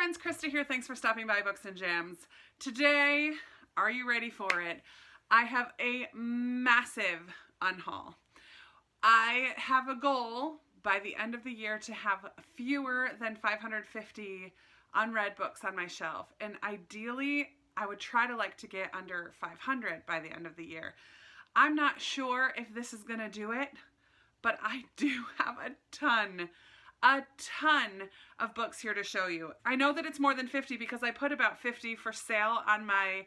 friends, Krista here. Thanks for stopping by Books and Jams. Today, are you ready for it? I have a massive unhaul. I have a goal by the end of the year to have fewer than 550 unread books on my shelf. And ideally, I would try to get under 500 by the end of the year. I'm not sure if this is gonna do it, but I do have a ton of books here to show you. I know that it's more than 50 because I put about 50 for sale on my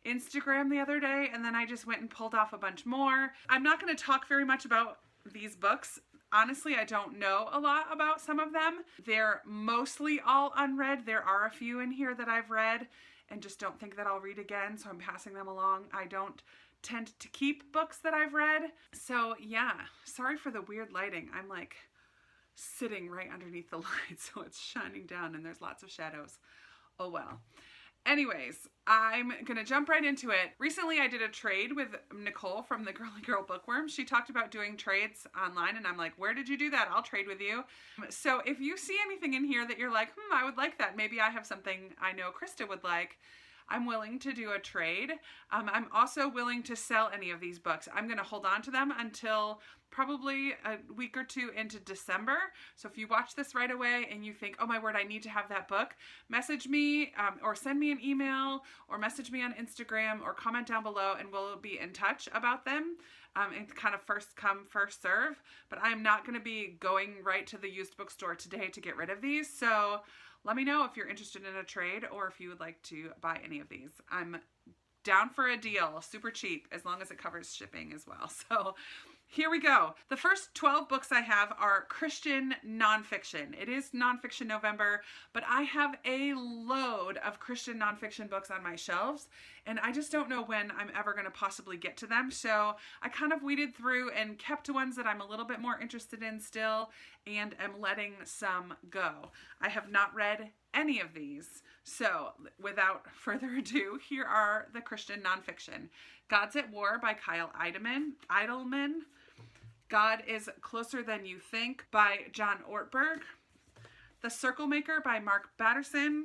Instagram the other day, and then I just went and pulled off a bunch more. I'm not going to talk very much about these books. Honestly, I don't know a lot about some of them. They're mostly all unread. There are a few in here that I've read and just don't think that I'll read again, so I'm passing them along. I don't tend to keep books that I've read. So yeah, sorry for the weird lighting. I'm like sitting right underneath the light, so it's shining down and there's lots of shadows. Oh well. Anyways, I'm gonna jump right into it. Recently I did a trade with Nicole from the Girly Girl Bookworm. She talked about doing trades online and I'm like, where did you do that? I'll trade with you. So if you see anything in here that you're like, I would like that. Maybe I have something I know Krista would like. I'm willing to do a trade. I'm also willing to sell any of these books. I'm gonna hold on to them until probably a week or two into December. So if you watch this right away and you think, oh my word, I need to have that book, message me or send me an email or message me on Instagram or comment down below and we'll be in touch about them. It's kind of first come, first serve, but I'm not gonna be going right to the used bookstore today to get rid of these. So let me know if you're interested in a trade or if you would like to buy any of these. I'm down for a deal, super cheap, as long as it covers shipping as well. So here we go. The first 12 books I have are Christian nonfiction. It is Nonfiction November, but I have a load of Christian nonfiction books on my shelves, and I just don't know when I'm ever going to possibly get to them. So I kind of weeded through and kept ones that I'm a little bit more interested in still, and am letting some go. I have not read any of these. So without further ado, here are the Christian nonfiction. Gods at War by Kyle Idleman. God is Closer Than You Think by John Ortberg. The Circle Maker by Mark Batterson.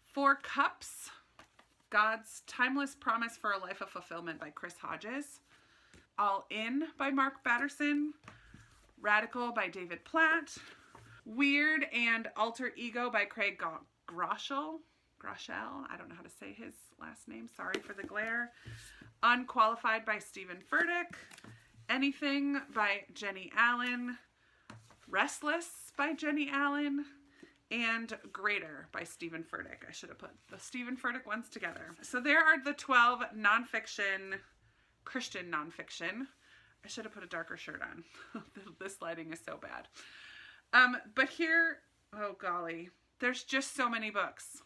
Four Cups, God's Timeless Promise for a Life of Fulfillment by Chris Hodges. All In by Mark Batterson. Radical by David Platt. Weird and Alter Ego by Craig Groeschel. I don't know how to say his last name. Sorry for the glare. Unqualified by Stephen Furtick. Anything by Jenny Allen. Restless by Jenny Allen. And Greater by Stephen Furtick. I should have put the Stephen Furtick ones together. So there are the 12 nonfiction, Christian nonfiction. I should have put a darker shirt on. This lighting is so bad. But here, oh golly, there's just so many books.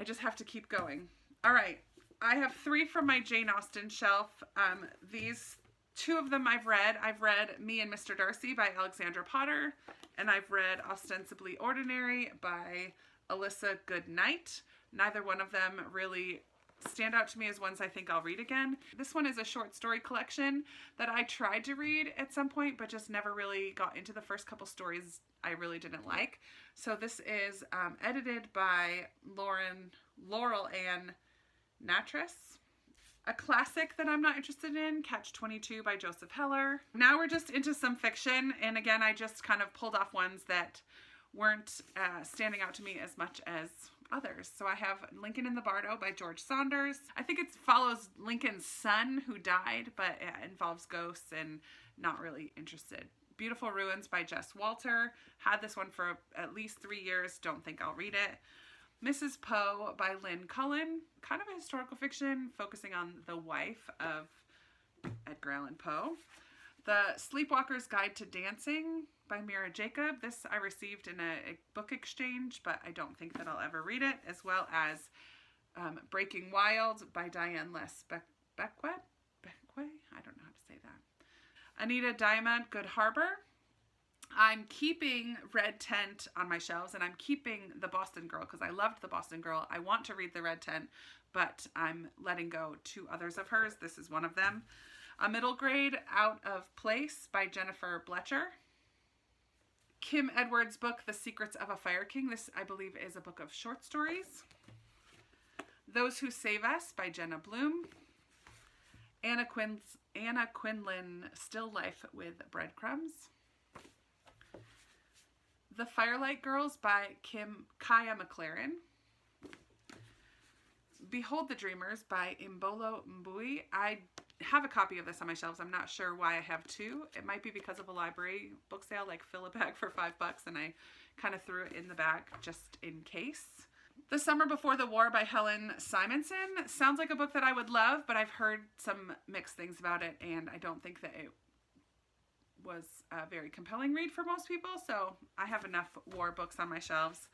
I just have to keep going. All right, I have 3 from my Jane Austen shelf. These 2 of them I've read. I've read Me and Mr. Darcy by Alexandra Potter, and I've read Ostensibly Ordinary by Alyssa Goodnight. Neither one of them really stand out to me as ones I think I'll read again. This one is a short story collection that I tried to read at some point, but just never really got into the first couple stories I really didn't like. So this is edited by Laurel Ann Natras. A classic that I'm not interested in, Catch-22 by Joseph Heller. Now we're just into some fiction, and again, I just kind of pulled off ones that weren't standing out to me as much as others. So I have Lincoln in the Bardo by George Saunders. I think it follows Lincoln's son who died, but it involves ghosts and not really interested. Beautiful Ruins by Jess Walter. Had this one for at least 3 years. Don't think I'll read it. Mrs. Poe by Lynn Cullen. Kind of a historical fiction focusing on the wife of Edgar Allan Poe. The Sleepwalker's Guide to Dancing by Mira Jacob. This I received in a book exchange, but I don't think that I'll ever read it. As well as Breaking Wild by Diane Less Beckwith. I don't know how to say that. Anita Diamond, Good Harbor. I'm keeping Red Tent on my shelves, and I'm keeping The Boston Girl because I loved The Boston Girl. I want to read The Red Tent, but I'm letting go 2 others of hers. This is one of them. A Middle Grade, Out of Place by Jennifer Bletcher. Kim Edwards' book, The Secrets of a Fire King. This, I believe, is a book of short stories. Those Who Save Us by Jenna Bloom. Anna Quinlan, Still Life with Breadcrumbs. The Firelight Girls by Kaya McLaren. Behold the Dreamers by Imbolo Mbui. I have a copy of this on my shelves. I'm not sure why I have two. It might be because of a library book sale, like fill a bag for $5, and I kind of threw it in the bag just in case. The Summer Before the War by Helen Simonson. Sounds like a book that I would love, but I've heard some mixed things about it, and I don't think that it was a very compelling read for most people, so I have enough war books on my shelves.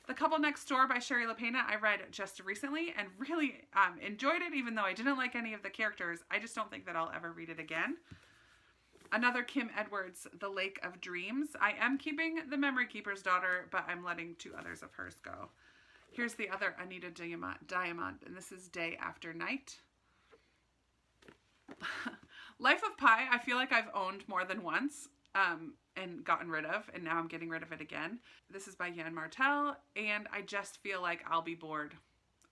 The Couple Next Door by Sherry LaPena I read just recently and really enjoyed it, even though I didn't like any of the characters. I just don't think that I'll ever read it again. Another Kim Edwards, The Lake of Dreams. I am keeping The Memory Keeper's Daughter, but I'm letting two others of hers go. Here's the other Anita Diamant, and this is Day After Night. Life of Pi, I feel like I've owned more than once and gotten rid of, and now I'm getting rid of it again. This is by Yann Martel, and I just feel like I'll be bored.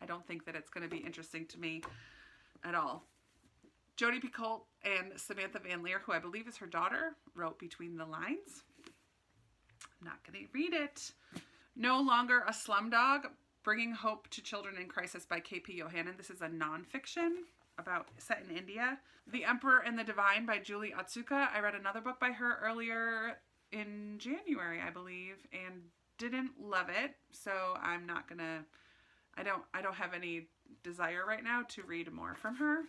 I don't think that it's going to be interesting to me at all. Jodi Picoult and Samantha Van Leer, who I believe is her daughter, wrote Between the Lines. I'm not going to read it. No Longer a Slumdog, Bringing Hope to Children in Crisis by K.P. Yohannan. This is a nonfiction set in India. The Emperor and the Divine by Julie Otsuka. I read another book by her earlier in January, I believe, and didn't love it. So I'm not gonna, I don't have any desire right now to read more from her.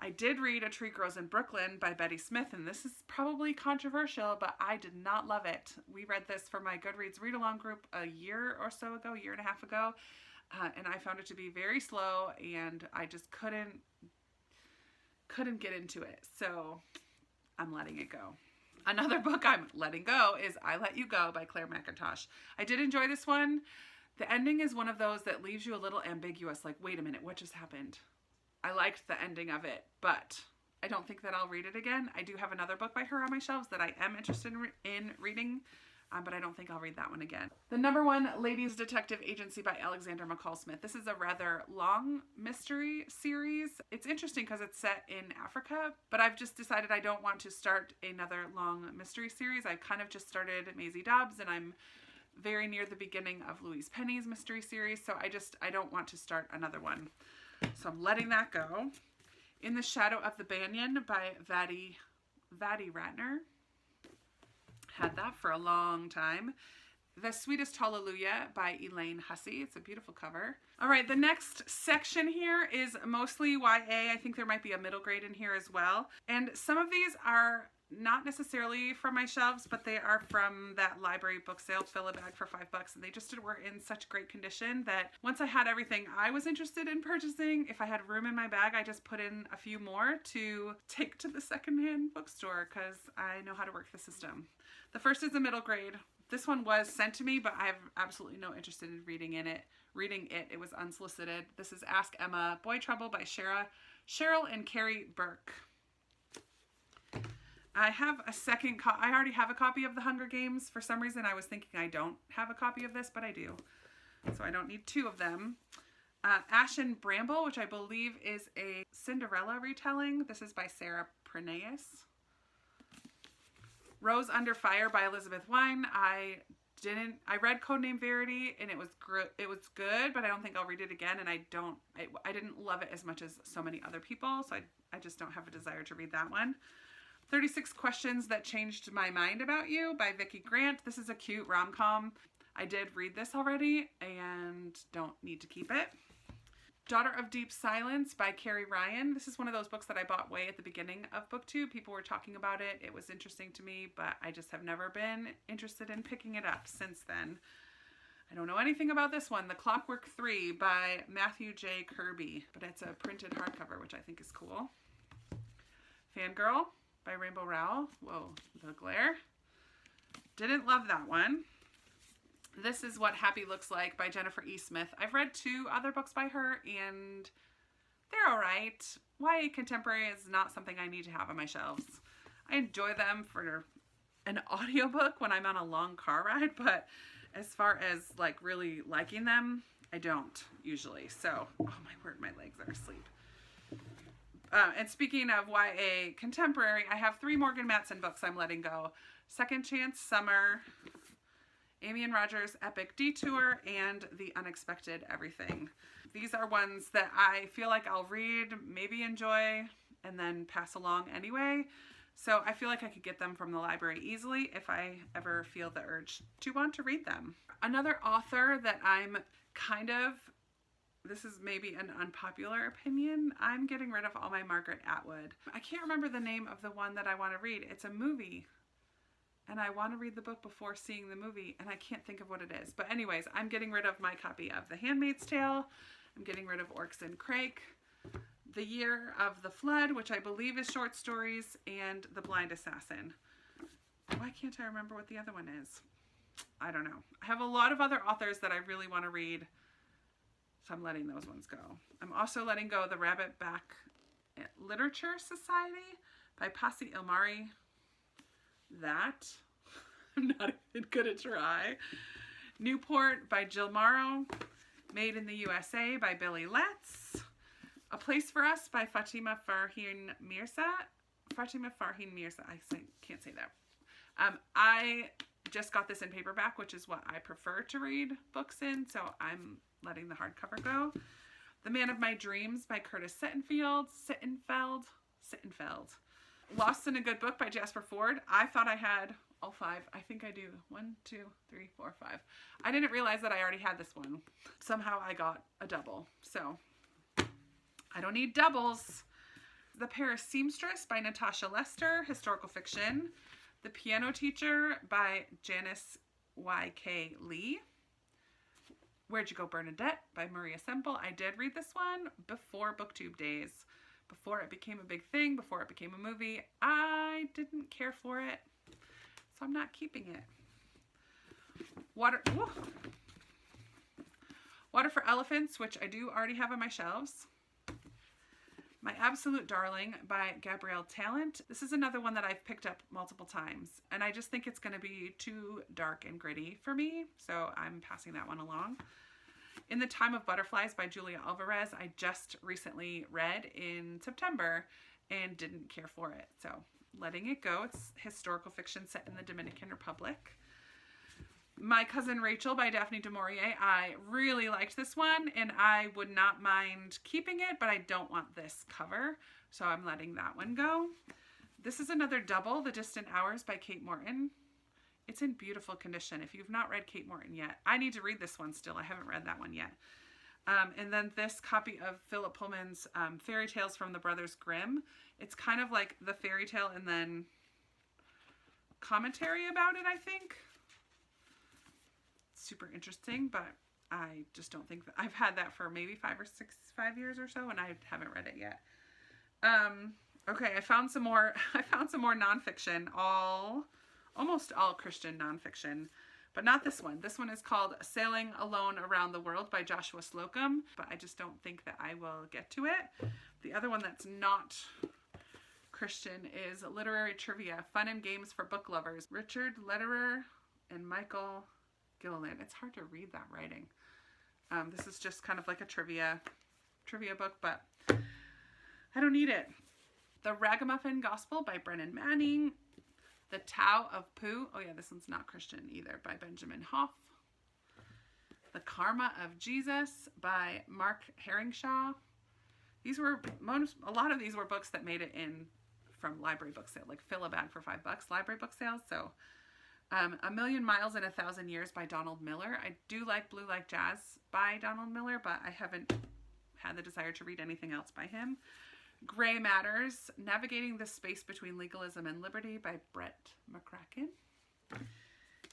I did read A Tree Grows in Brooklyn by Betty Smith, and this is probably controversial, but I did not love it. We read this for my Goodreads read-along group a year or so ago, year and a half ago, and I found it to be very slow, and I just couldn't get into it, so I'm letting it go. Another book I'm letting go is I Let You Go by Claire McIntosh. I did enjoy this one. The ending is one of those that leaves you a little ambiguous, like, wait a minute, what just happened? I liked the ending of it, but I don't think that I'll read it again. I do have another book by her on my shelves that I am interested in reading, but I don't think I'll read that one again. The number one Ladies Detective Agency by Alexander McCall Smith. This is a rather long mystery series. It's interesting because it's set in Africa, but I've just decided I don't want to start another long mystery series. I kind of just started Maisie Dobbs, and I'm very near the beginning of Louise Penny's mystery series, so I don't want to start another one. So I'm letting that go. In the Shadow of the Banyan by Vadi Ratner. Had that for a long time. The Sweetest Hallelujah by Elaine Hussey. It's a beautiful cover. All right, the next section here is mostly YA. I think there might be a middle grade in here as well. And some of these are not necessarily from my shelves, but they are from that library book sale, fill a bag for $5, and they just were in such great condition that once I had everything I was interested in purchasing, if I had room in my bag, I just put in a few more to take to the secondhand bookstore because I know how to work the system. The first is a middle grade. This one was sent to me, but I have absolutely no interest in reading it. It was unsolicited. This is Ask Emma, Boy Trouble by Cheryl and Carrie Burke. I have a second I already have a copy of The Hunger Games. For some reason, I was thinking I don't have a copy of this, but I do. So I don't need two of them. Ashen Bramble, which I believe is a Cinderella retelling. This is by Sarah Prineas. Rose Under Fire by Elizabeth Wine. I read Codename Verity, and it was good, but I don't think I'll read it again, and I didn't love it as much as so many other people, so I just don't have a desire to read that one. 36 Questions That Changed My Mind About You by Vicki Grant. This is a cute rom-com. I did read this already and don't need to keep it. Daughter of Deep Silence by Carrie Ryan. This is one of those books that I bought way at the beginning of BookTube. People were talking about it. It was interesting to me, but I just have never been interested in picking it up since then. I don't know anything about this one. The Clockwork 3 by Matthew J. Kirby, but it's a printed hardcover, which I think is cool. Fangirl by Rainbow Rowell. Whoa, the glare. Didn't love that one. This is What Happy Looks Like by Jennifer E. Smith. I've read two other books by her, and they're all right. YA contemporary is not something I need to have on my shelves. I enjoy them for an audiobook when I'm on a long car ride, but as far as like really liking them, I don't usually. So, oh my word, my legs are asleep. And speaking of YA contemporary, I have 3 Morgan Matson books I'm letting go. Second Chance Summer, Amy and Roger's Epic Detour, and The Unexpected Everything. These are ones that I feel like I'll read, maybe enjoy, and then pass along anyway. So I feel like I could get them from the library easily if I ever feel the urge to want to read them. Another author that I'm kind of, this is maybe an unpopular opinion, I'm getting rid of all my Margaret Atwood. I can't remember the name of the one that I want to read. It's a movie. And I want to read the book before seeing the movie, and I can't think of what it is. But anyways, I'm getting rid of my copy of The Handmaid's Tale. I'm getting rid of Orcs and Crake, The Year of the Flood, which I believe is short stories, and The Blind Assassin. Why can't I remember what the other one is? I don't know. I have a lot of other authors that I really want to read, so I'm letting those ones go. I'm also letting go The Rabbitback Literature Society by Pasi Ilmari. That I'm not even gonna try. Newport by Jill Morrow. Made in the USA by Billy Letts. A Place for Us by Fatima Farheen Mirza. I can't say that. I just got this in paperback, which is what I prefer to read books in, so I'm letting the hardcover go. The Man of My Dreams by Curtis Sittenfeld. Lost in a Good Book by Jasper Fforde. I thought I had all 5. I think I do. 1, 2, 3, 4, 5. I didn't realize that I already had this one. Somehow I got a double. So I don't need doubles. The Paris Seamstress by Natasha Lester. Historical fiction. The Piano Teacher by Janice Y.K. Lee. Where'd You Go, Bernadette by Maria Semple. I did read this one before BookTube days. Before it became a big thing, before it became a movie. I didn't care for it, so I'm not keeping it. Water for Elephants, which I do already have on my shelves. My Absolute Darling by Gabrielle Talent. This is another one that I've picked up multiple times, and I just think it's going to be too dark and gritty for me, so I'm passing that one along. In the Time of Butterflies by Julia Alvarez, I just recently read in September and didn't care for it, so letting it go. It's historical fiction set in the Dominican Republic. My Cousin Rachel by Daphne du Maurier. I really liked this one, and I would not mind keeping it, but I don't want this cover, so I'm letting that one go. This is another double, The Distant Hours by Kate Morton. It's in beautiful condition. If you've not read Kate Morton yet, I need to read this one still. I haven't read that one yet. And then this copy of Philip Pullman's Fairy Tales from the Brothers Grimm. It's kind of like the fairy tale and then commentary about it, I think. Super interesting, but I just don't think that I've had that for maybe 5 years or so, and I haven't read it yet. Okay, I found some more nonfiction, almost all Christian nonfiction, but not this one. This one is called Sailing Alone Around the World by Joshua Slocum, but I just don't think that I will get to it. The other one that's not Christian is Literary Trivia, Fun and Games for Book Lovers. Richard Lederer and Michael Gilliland. It's hard to read that writing. This is just kind of like a trivia book, but I don't need it. The Ragamuffin Gospel by Brennan Manning. The Tao of Pooh. Oh yeah, this one's not Christian either, by Benjamin Hoff. The Karma of Jesus by Mark Herringshaw. A lot of these were books that made it in from library book sale, like fill a bag for $5 library book sales. So A Million Miles in 1,000 Years by Donald Miller. I do like Blue Like Jazz by Donald Miller, but I haven't had the desire to read anything else by him. Gray Matters, Navigating the Space Between Legalism and Liberty by Brett McCracken.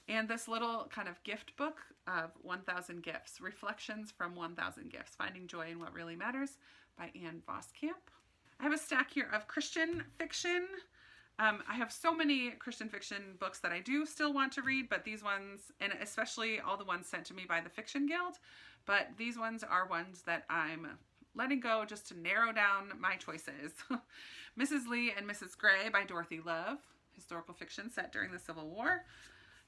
And this little kind of gift book of 1,000 Gifts, Reflections from 1,000 Gifts, Finding Joy in What Really Matters by Anne Voskamp. I have a stack here of Christian fiction. I have so many Christian fiction books that I do still want to read, but these ones, and especially all the ones sent to me by the Fiction Guild, but these ones are ones that I'm letting go just to narrow down my choices. Mrs. Lee and Mrs. Gray by Dorothy Love, historical fiction set during the Civil War.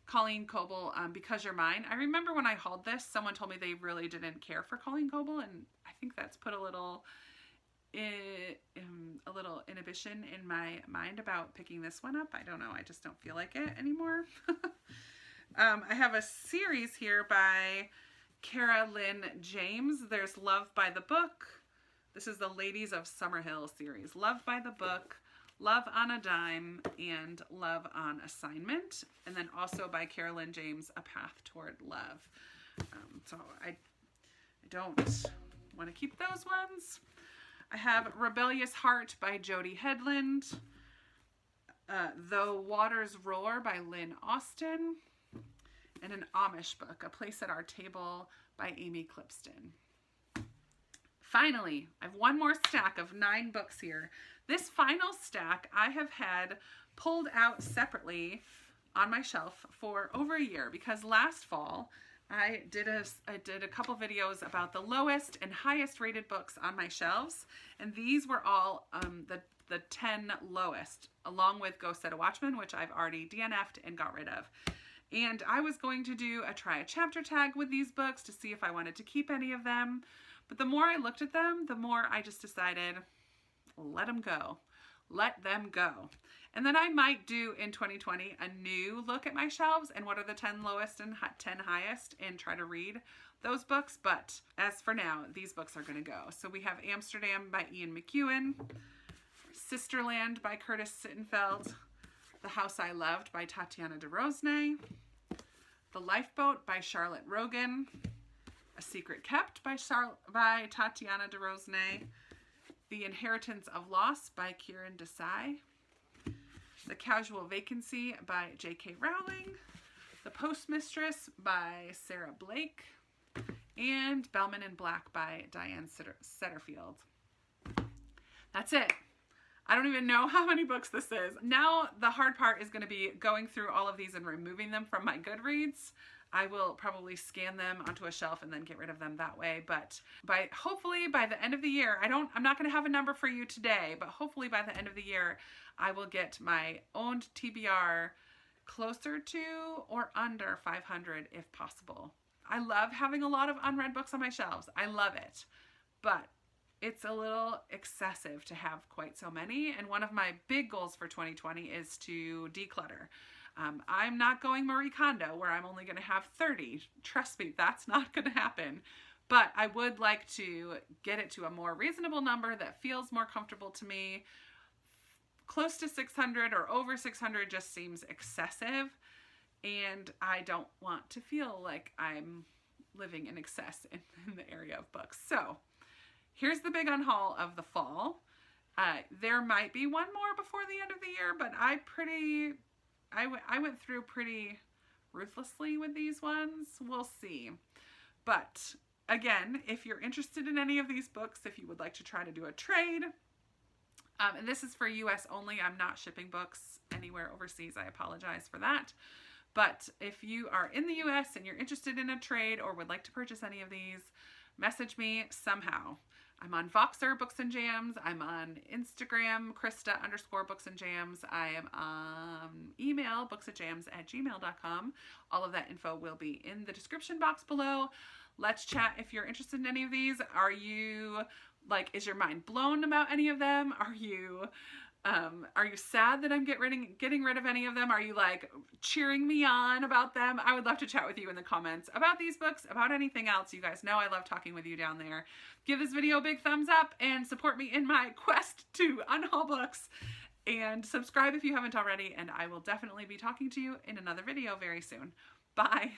Colleen Coble, Because You're Mine. I remember when I hauled this, someone told me they really didn't care for Colleen Coble, and I think that's put a little inhibition in my mind about picking this one up. I don't know. I just don't feel like it anymore. I have a series here by Kara Lynn James. There's Love by the Book. This is the Ladies of Summerhill series. Love by the Book, Love on a Dime, and Love on Assignment. And then also by Carolyn James, A Path Toward Love. So I don't want to keep those ones. I have Rebellious Heart by Jody Headland. Though Waters Roar by Lynn Austen. And an Amish book, A Place at Our Table by Amy Clipston. Finally, I have one more stack of 9 books here. This final stack I have had pulled out separately on my shelf for over a year because last fall I did a couple videos about the lowest and highest rated books on my shelves, and these were all the 10 lowest, along with Go Set a Watchman, which I've already DNF'd and got rid of. And I was going to do try a chapter tag with these books to see if I wanted to keep any of them. But the more I looked at them, the more I just decided, let them go. Let them go. And then I might do in 2020 a new look at my shelves and what are the 10 lowest and 10 highest and try to read those books. But as for now, these books are going to go. So we have Amsterdam by Ian McEwan, Sisterland by Curtis Sittenfeld, The House I Loved by Tatiana de Rosnay, The Lifeboat by Charlotte Rogan, A Secret Kept by Tatiana de Rosnay, The Inheritance of Loss by Kieran Desai, The Casual Vacancy by J.K. Rowling, The Postmistress by Sarah Blake, and Bellman in Black by Diane Setterfield. That's it. I don't even know how many books this is. Now the hard part is going to be going through all of these and removing them from my Goodreads. I will probably scan them onto a shelf and then get rid of them that way. But hopefully by the end of the year, I'm not going to have a number for you today, but hopefully by the end of the year, I will get my owned TBR closer to or under 500 if possible. I love having a lot of unread books on my shelves. I love it, but it's a little excessive to have quite so many. And one of my big goals for 2020 is to declutter. I'm not going Marie Kondo where I'm only going to have 30. Trust me, that's not going to happen. But I would like to get it to a more reasonable number that feels more comfortable to me. Close to 600 or over 600 just seems excessive. And I don't want to feel like I'm living in excess in the area of books. So here's the big unhaul of the fall. There might be one more before the end of the year, but I went through pretty ruthlessly with these ones. We'll see. But again, if you're interested in any of these books, if you would like to try to do a trade, and this is for US only, I'm not shipping books anywhere overseas. I apologize for that. But if you are in the US and you're interested in a trade or would like to purchase any of these, message me somehow. I'm on Voxer, Books and Jams. I'm on Instagram, Krista_BooksandJams. I am on email, booksandjams@gmail.com. All of that info will be in the description box below. Let's chat if you're interested in any of these. Are you, is your mind blown about any of them? Are you sad that I'm getting rid of any of them? Are you cheering me on about them? I would love to chat with you in the comments about these books, about anything else. You guys know I love talking with you down there. Give this video a big thumbs up and support me in my quest to unhaul books. And subscribe if you haven't already, and I will definitely be talking to you in another video very soon. Bye.